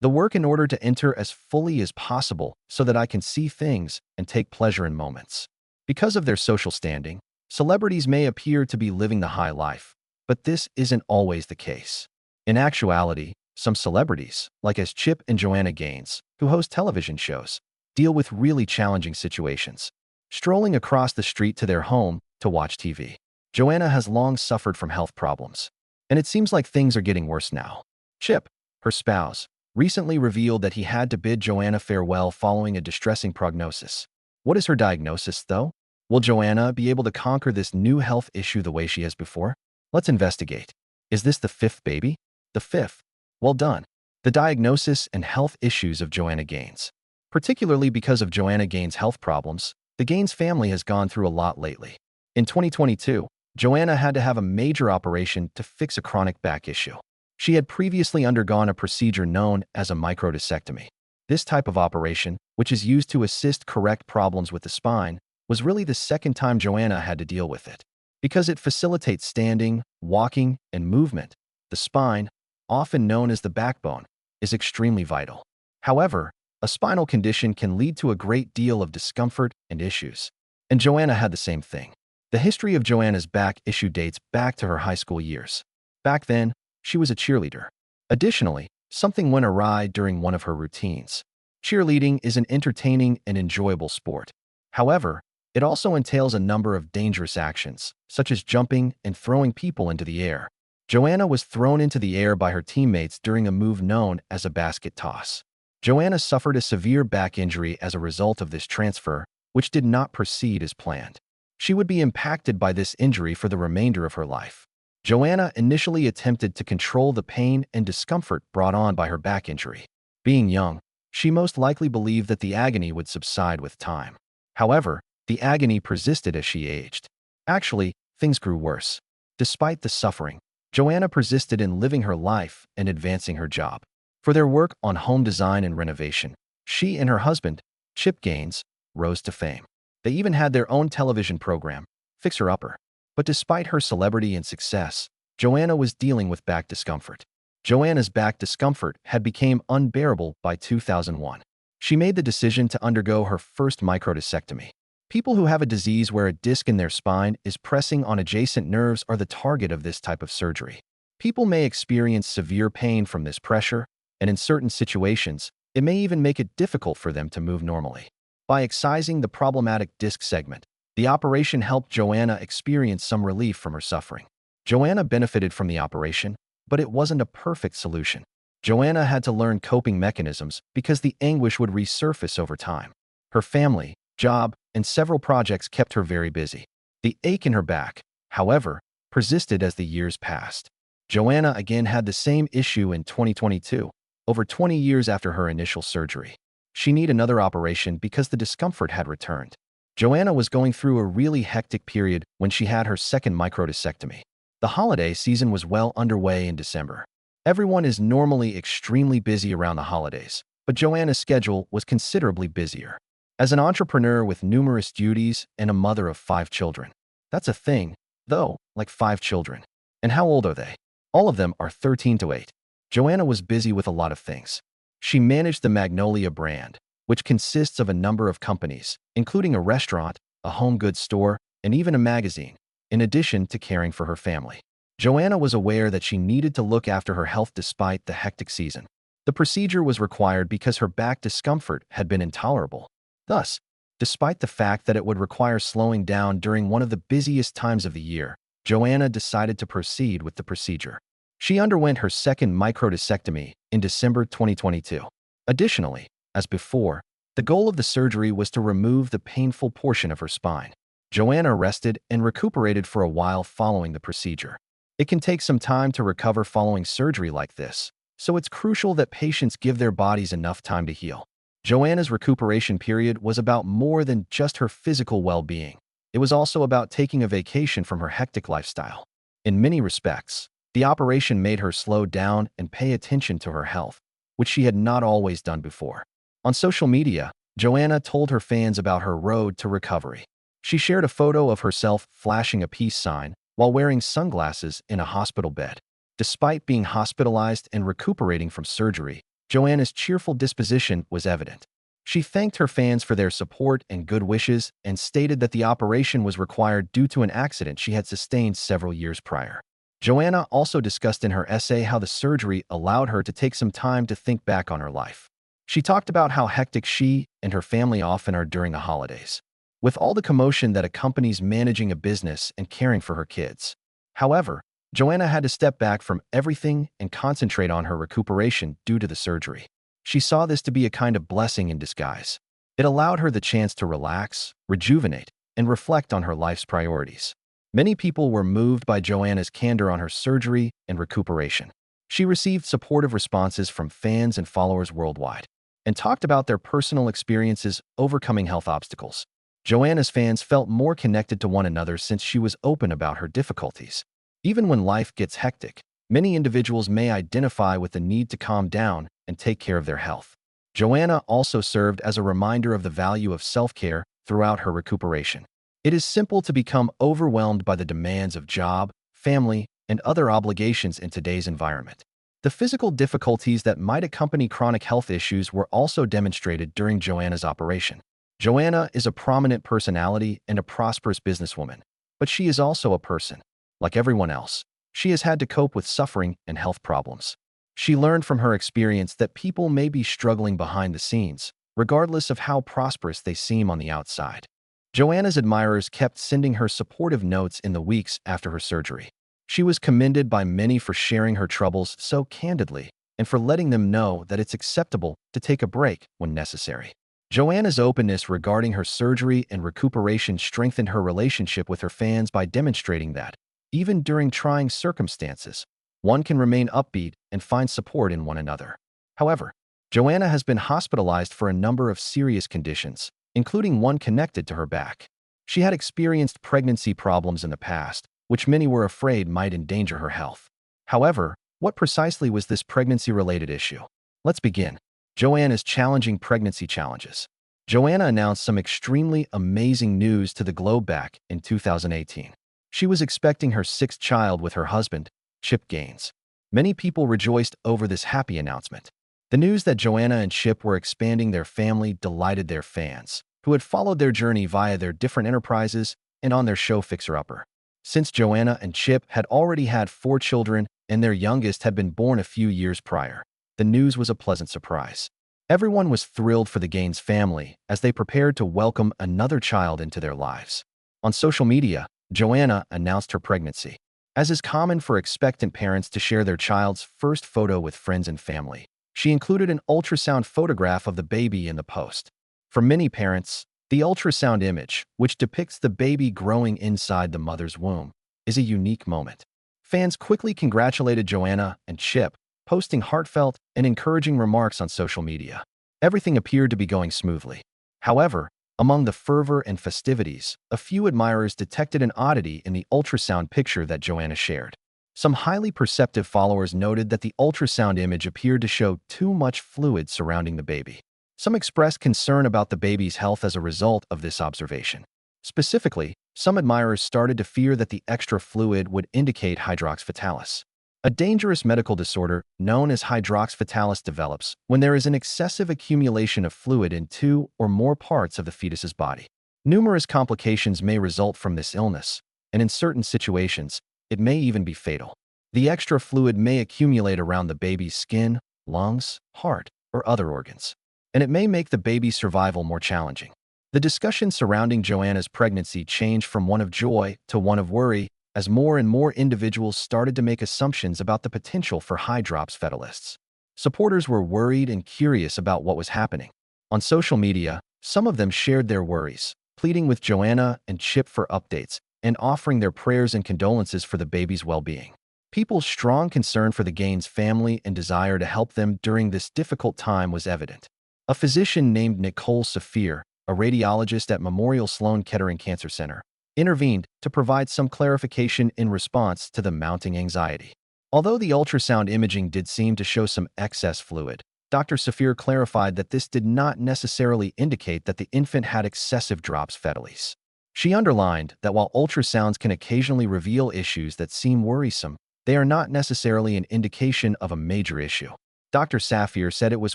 The work in order to enter as fully as possible so that I can see things and take pleasure in moments. Because of their social standing, celebrities may appear to be living the high life, but this isn't always the case. In actuality, some celebrities, like as Chip and Joanna Gaines, who host television shows, deal with really challenging situations. Strolling across the street to their home to watch TV. Joanna has long suffered from health problems, and it seems like things are getting worse now. Chip, her spouse, recently revealed that he had to bid Joanna farewell following a distressing prognosis. What is her diagnosis, though? Will Joanna be able to conquer this new health issue the way she has before? Let's investigate. Is this the fifth baby? The fifth. Well done. The diagnosis and health issues of Joanna Gaines. Particularly because of Joanna Gaines' health problems, the Gaines family has gone through a lot lately. In 2022, Joanna had to have a major operation to fix a chronic back issue. She had previously undergone a procedure known as a microdiscectomy. This type of operation, which is used to assist correct problems with the spine, was really the second time Joanna had to deal with it. Because it facilitates standing, walking, and movement, the spine, often known as the backbone, is extremely vital. However, a spinal condition can lead to a great deal of discomfort and issues. And Joanna had the same thing. The history of Joanna's back issue dates back to her high school years. Back then, she was a cheerleader. Additionally, something went awry during one of her routines. Cheerleading is an entertaining and enjoyable sport. However, it also entails a number of dangerous actions, such as jumping and throwing people into the air. Joanna was thrown into the air by her teammates during a move known as a basket toss. Joanna suffered a severe back injury as a result of this transfer, which did not proceed as planned. She would be impacted by this injury for the remainder of her life. Joanna initially attempted to control the pain and discomfort brought on by her back injury. Being young, she most likely believed that the agony would subside with time. However, the agony persisted as she aged. Actually, things grew worse. Despite the suffering, Joanna persisted in living her life and advancing her job. For their work on home design and renovation, she and her husband, Chip Gaines, rose to fame. They even had their own television program, Fixer Upper. But despite her celebrity and success, Joanna was dealing with back discomfort. Joanna's back discomfort had become unbearable by 2001. She made the decision to undergo her first microdiscectomy. People who have a disease where a disc in their spine is pressing on adjacent nerves are the target of this type of surgery. People may experience severe pain from this pressure, and in certain situations, it may even make it difficult for them to move normally. By excising the problematic disc segment, the operation helped Joanna experience some relief from her suffering. Joanna benefited from the operation, but it wasn't a perfect solution. Joanna had to learn coping mechanisms because the anguish would resurface over time. Her family, job, and several projects kept her very busy. The ache in her back, however, persisted as the years passed. Joanna again had the same issue in 2022, over 20 years after her initial surgery. She needed another operation because the discomfort had returned. Joanna was going through a really hectic period when she had her second microdiscectomy. The holiday season was well underway in December. Everyone is normally extremely busy around the holidays, but Joanna's schedule was considerably busier. As an entrepreneur with numerous duties and a mother of 5 children. That's a thing, though, like 5 children. And how old are they? All of them are 13 to 8. Joanna was busy with a lot of things. She managed the Magnolia brand, which consists of a number of companies, including a restaurant, a home goods store, and even a magazine, in addition to caring for her family. Joanna was aware that she needed to look after her health despite the hectic season. The procedure was required because her back discomfort had been intolerable. Thus, despite the fact that it would require slowing down during one of the busiest times of the year, Joanna decided to proceed with the procedure. She underwent her second microdiscectomy in December 2022. Additionally, as before, the goal of the surgery was to remove the painful portion of her spine. Joanna rested and recuperated for a while following the procedure. It can take some time to recover following surgery like this, so it's crucial that patients give their bodies enough time to heal. Joanna's recuperation period was about more than just her physical well-being. It was also about taking a vacation from her hectic lifestyle. In many respects, the operation made her slow down and pay attention to her health, which she had not always done before. On social media, Joanna told her fans about her road to recovery. She shared a photo of herself flashing a peace sign while wearing sunglasses in a hospital bed. Despite being hospitalized and recuperating from surgery, Joanna's cheerful disposition was evident. She thanked her fans for their support and good wishes and stated that the operation was required due to an accident she had sustained several years prior. Joanna also discussed in her essay how the surgery allowed her to take some time to think back on her life. She talked about how hectic she and her family often are during the holidays, with all the commotion that accompanies managing a business and caring for her kids. However, Joanna had to step back from everything and concentrate on her recuperation due to the surgery. She saw this to be a kind of blessing in disguise. It allowed her the chance to relax, rejuvenate, and reflect on her life's priorities. Many people were moved by Joanna's candor on her surgery and recuperation. She received supportive responses from fans and followers worldwide and talked about their personal experiences overcoming health obstacles. Joanna's fans felt more connected to one another since she was open about her difficulties. Even when life gets hectic, many individuals may identify with the need to calm down and take care of their health. Joanna also served as a reminder of the value of self-care throughout her recuperation. It is simple to become overwhelmed by the demands of job, family, and other obligations in today's environment. The physical difficulties that might accompany chronic health issues were also demonstrated during Joanna's operation. Joanna is a prominent personality and a prosperous businesswoman, but she is also a person. Like everyone else, she has had to cope with suffering and health problems. She learned from her experience that people may be struggling behind the scenes, regardless of how prosperous they seem on the outside. Joanna's admirers kept sending her supportive notes in the weeks after her surgery. She was commended by many for sharing her troubles so candidly and for letting them know that it's acceptable to take a break when necessary. Joanna's openness regarding her surgery and recuperation strengthened her relationship with her fans by demonstrating that, even during trying circumstances, one can remain upbeat and find support in one another. However, Joanna has been hospitalized for a number of serious conditions, including one connected to her back. She had experienced pregnancy problems in the past, which many were afraid might endanger her health. However, what precisely was this pregnancy-related issue? Let's begin. Joanna's challenging pregnancy challenges. Joanna announced some extremely amazing news to the globe back in 2018. She was expecting her sixth child with her husband, Chip Gaines. Many people rejoiced over this happy announcement. The news that Joanna and Chip were expanding their family delighted their fans, who had followed their journey via their different enterprises and on their show Fixer Upper. Since Joanna and Chip had already had 4 children and their youngest had been born a few years prior, the news was a pleasant surprise. Everyone was thrilled for the Gaines family as they prepared to welcome another child into their lives. On social media, Joanna announced her pregnancy. As is common for expectant parents to share their child's first photo with friends and family, she included an ultrasound photograph of the baby in the post. For many parents, the ultrasound image, which depicts the baby growing inside the mother's womb, is a unique moment. Fans quickly congratulated Joanna and Chip, posting heartfelt and encouraging remarks on social media. Everything appeared to be going smoothly. However, among the fervor and festivities, a few admirers detected an oddity in the ultrasound picture that Joanna shared. Some highly perceptive followers noted that the ultrasound image appeared to show too much fluid surrounding the baby. Some expressed concern about the baby's health as a result of this observation. Specifically, some admirers started to fear that the extra fluid would indicate hydrox fatalis. A dangerous medical disorder known as hydrox fatalis develops when there is an excessive accumulation of fluid in 2 or more parts of the fetus's body. Numerous complications may result from this illness, and in certain situations, it may even be fatal. The extra fluid may accumulate around the baby's skin, lungs, heart, or other organs, and it may make the baby's survival more challenging. The discussion surrounding Joanna's pregnancy changed from one of joy to one of worry as more and more individuals started to make assumptions about the potential for hydrox fetalis. Supporters were worried and curious about what was happening. On social media, some of them shared their worries, pleading with Joanna and Chip for updates and offering their prayers and condolences for the baby's well-being. People's strong concern for the Gaines family and desire to help them during this difficult time was evident. A physician named Nicole Saphir, a radiologist at Memorial Sloan Kettering Cancer Center, intervened to provide some clarification in response to the mounting anxiety. Although the ultrasound imaging did seem to show some excess fluid, Dr. Saphir clarified that this did not necessarily indicate that the infant had excessive drops fetalis. She underlined that while ultrasounds can occasionally reveal issues that seem worrisome, they are not necessarily an indication of a major issue. Dr. Saphir said it was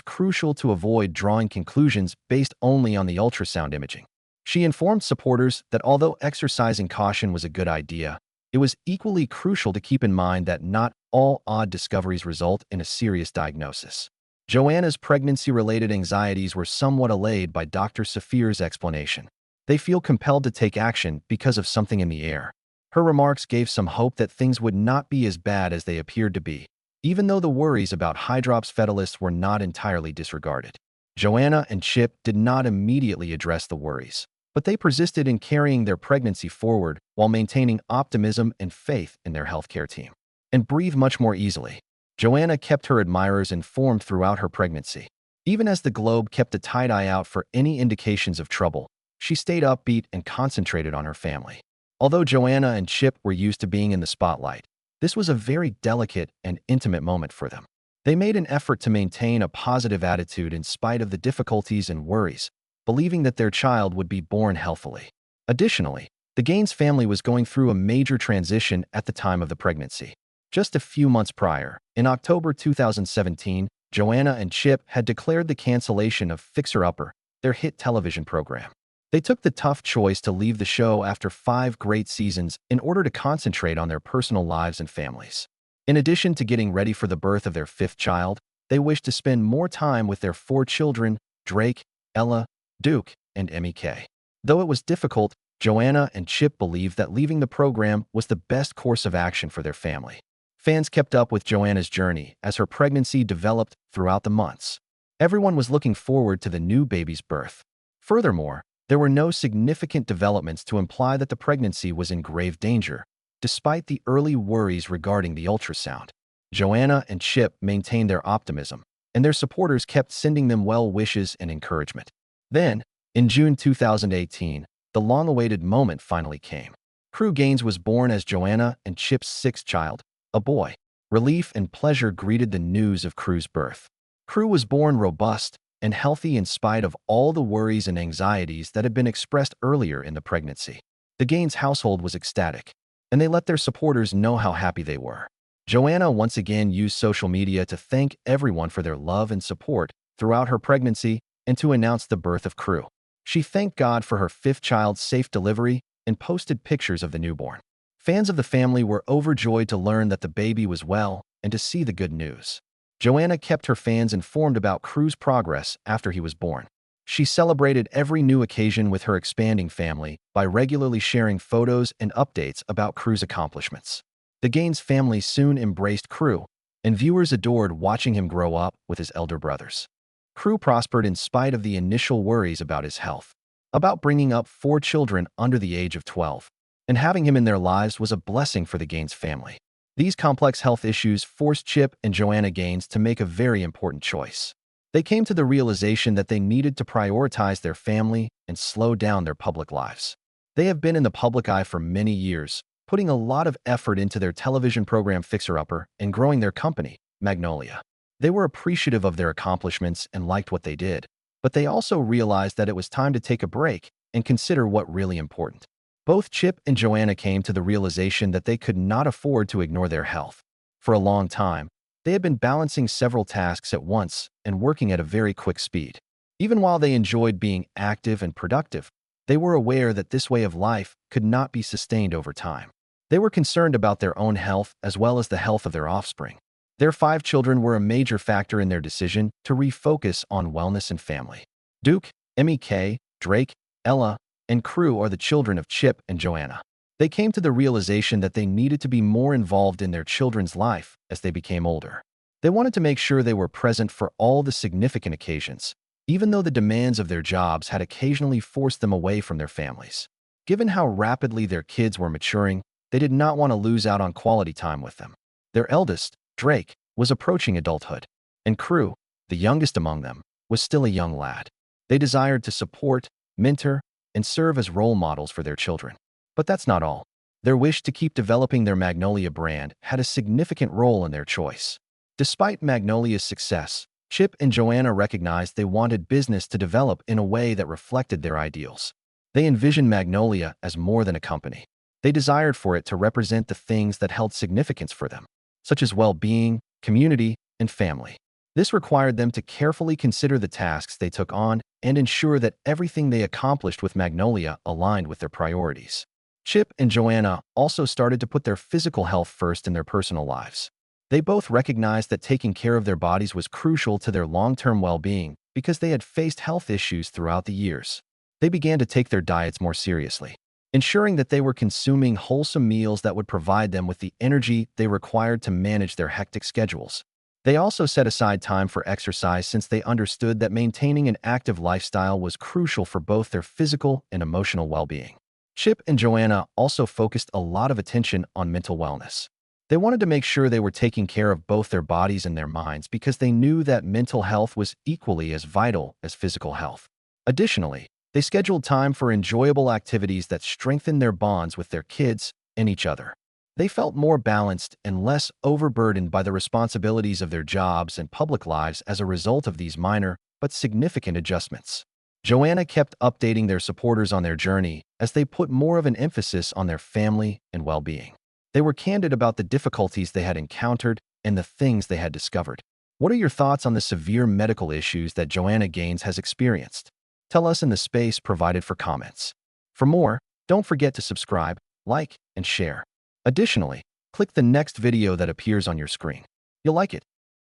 crucial to avoid drawing conclusions based only on the ultrasound imaging. She informed supporters that although exercising caution was a good idea, it was equally crucial to keep in mind that not all odd discoveries result in a serious diagnosis. Joanna's pregnancy-related anxieties were somewhat allayed by Dr. Saphir's explanation. They feel compelled to take action because of something in the air. Her remarks gave some hope that things would not be as bad as they appeared to be, even though the worries about hydrops fetalis were not entirely disregarded. Joanna and Chip did not immediately address the worries, but they persisted in carrying their pregnancy forward while maintaining optimism and faith in their healthcare team. And breathe much more easily. Joanna kept her admirers informed throughout her pregnancy. Even as the globe kept a tight eye out for any indications of trouble, she stayed upbeat and concentrated on her family. Although Joanna and Chip were used to being in the spotlight, this was a very delicate and intimate moment for them. They made an effort to maintain a positive attitude in spite of the difficulties and worries, believing that their child would be born healthily. Additionally, the Gaines family was going through a major transition at the time of the pregnancy. Just a few months prior, in October 2017, Joanna and Chip had declared the cancellation of Fixer Upper, their hit television program. They took the tough choice to leave the show after 5 great seasons in order to concentrate on their personal lives and families. In addition to getting ready for the birth of their 5th child, they wished to spend more time with their 4 children, Drake, Ella, Duke, and Emmy-K. Though it was difficult, Joanna and Chip believed that leaving the program was the best course of action for their family. Fans kept up with Joanna's journey as her pregnancy developed throughout the months. Everyone was looking forward to the new baby's birth. Furthermore, there were no significant developments to imply that the pregnancy was in grave danger, despite the early worries regarding the ultrasound. Joanna and Chip maintained their optimism, and their supporters kept sending them well wishes and encouragement. Then, in June 2018, the long-awaited moment finally came. Crew Gaines was born as Joanna and Chip's 6th child, a boy. Relief and pleasure greeted the news of Crew's birth. Crew was born robust and healthy in spite of all the worries and anxieties that had been expressed earlier in the pregnancy. The Gaines household was ecstatic, and they let their supporters know how happy they were. Joanna once again used social media to thank everyone for their love and support throughout her pregnancy and to announce the birth of Crew. She thanked God for her 5th child's safe delivery and posted pictures of the newborn. Fans of the family were overjoyed to learn that the baby was well and to see the good news. Joanna kept her fans informed about Crew's progress after he was born. She celebrated every new occasion with her expanding family by regularly sharing photos and updates about Crew's accomplishments. The Gaines family soon embraced Crew, and viewers adored watching him grow up with his elder brothers. Crew prospered in spite of the initial worries about his health. About bringing up 4 children under the age of 12, and having him in their lives was a blessing for the Gaines family. These complex health issues forced Chip and Joanna Gaines to make a very important choice. They came to the realization that they needed to prioritize their family and slow down their public lives. They have been in the public eye for many years, putting a lot of effort into their television program Fixer Upper and growing their company, Magnolia. They were appreciative of their accomplishments and liked what they did, but they also realized that it was time to take a break and consider what really important. Both Chip and Joanna came to the realization that they could not afford to ignore their health. For a long time, they had been balancing several tasks at once and working at a very quick speed. Even while they enjoyed being active and productive, they were aware that this way of life could not be sustained over time. They were concerned about their own health as well as the health of their offspring. Their 5 children were a major factor in their decision to refocus on wellness and family. Duke, Emmy-K, Drake, Ella, and Crew are the children of Chip and Joanna. They came to the realization that they needed to be more involved in their children's life as they became older. They wanted to make sure they were present for all the significant occasions, even though the demands of their jobs had occasionally forced them away from their families. Given how rapidly their kids were maturing, they did not want to lose out on quality time with them. Their eldest, Drake, was approaching adulthood, and Crew, the youngest among them, was still a young lad. They desired to support, mentor, and serve as role models for their children. But that's not all. Their wish to keep developing their Magnolia brand had a significant role in their choice. Despite Magnolia's success, Chip and Joanna recognized they wanted business to develop in a way that reflected their ideals. They envisioned Magnolia as more than a company. They desired for it to represent the things that held significance for them, such as well-being, community, and family. This required them to carefully consider the tasks they took on and ensure that everything they accomplished with Magnolia aligned with their priorities. Chip and Joanna also started to put their physical health first in their personal lives. They both recognized that taking care of their bodies was crucial to their long-term well-being because they had faced health issues throughout the years. They began to take their diets more seriously, ensuring that they were consuming wholesome meals that would provide them with the energy they required to manage their hectic schedules. They also set aside time for exercise since they understood that maintaining an active lifestyle was crucial for both their physical and emotional well-being. Chip and Joanna also focused a lot of attention on mental wellness. They wanted to make sure they were taking care of both their bodies and their minds because they knew that mental health was equally as vital as physical health. Additionally, they scheduled time for enjoyable activities that strengthened their bonds with their kids and each other. They felt more balanced and less overburdened by the responsibilities of their jobs and public lives as a result of these minor but significant adjustments. Joanna kept updating their supporters on their journey as they put more of an emphasis on their family and well-being. They were candid about the difficulties they had encountered and the things they had discovered. What are your thoughts on the severe medical issues that Joanna Gaines has experienced? Tell us in the space provided for comments. For more, don't forget to subscribe, like, and share. Additionally, click the next video that appears on your screen. You'll like it.